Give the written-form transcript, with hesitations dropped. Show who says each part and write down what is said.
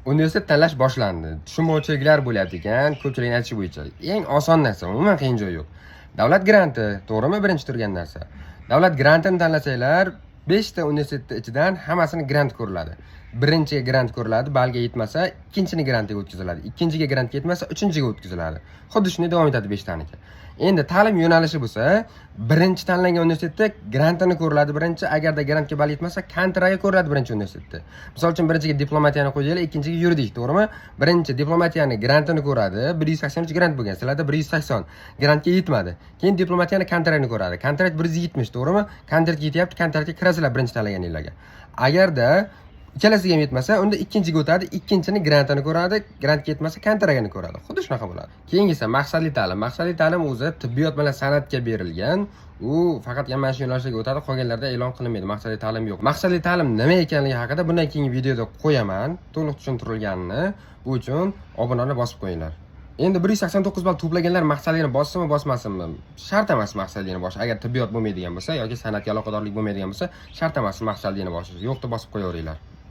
Speaker 1: Universitet tanlash boshlandi. Tushunmovchiliklar bo'lyapti ekan, ko'pchilikning aytishi bo'yicha. Eng oson narsa, umuman qiyin joyi yo'q. Davlat granti, to'g'rimi, birinchi turgan narsa. Davlat grantini tanlasanglar, 5 ta universitet ichidan hammasini grant ko'riladi. Birinchiga grant ko'riladi, balga yetmasa, ikkinchini grantiga o'tkaziladi. Ikkinchiga grant yetmasa, uchinchiga o'tkaziladi. Xuddi shunday davom etadi 5 taniki. Endi ta'lim yo'nalishi bo'lsa, birinchi tanlangan universitetda grantini ko'riladi birinchi, agarda grantga ball yetmasa, kontraga ko'riladi birinchi universitetda. Misol uchun birinchiga diplomatiyani qo'yinglar, ikkinchiga yuridik, to'g'rimi? Birinchi diplomatiyani grantini ko'radi, 183 grant bo'lgan, sizlarda 180 grantga yetmadi. Keyin diplomatiyani kontraktini ko'radi. Kontrakt 170, to'g'rimi? Kontrakt yetyapti, kontraktga kirasizlar birinchi tanlaganinglarga. Agarda ikkalasiga ham yetmasa, unda ikkinchiga o'tadi, ikkinchini grantini ko'radi, grantga yetmasa kontragini ko'radi. Xuddi shunaqa bo'ladi. Keyingisi maqsadli ta'lim. Maqsadli ta'lim o'zi tibbiyot bilan san'atga berilgan. U faqat mana shu yo'nalishlarga o'tadi, qolganlarda e'lon qilinmaydi. Maqsadli ta'lim yo'q. Maqsadli ta'lim nima ekanligi haqida bundan keyingi videoda qo'yaman, to'liq tushuntirilganini. Bu uchun obunani bosib qo'yinglar. Endi 189 ball to'plaganlar maqsadligini bossimi, bosmasinmi? Shart emas maqsadligini bosish. Agar tibbiyot bo'lmaydigan bo'lsa yoki san'atga aloqadorlik bo'lmaydigan bo'lsa, shart emas maqsadligini bosish. Yo'qda bosib qo'yaveringlar.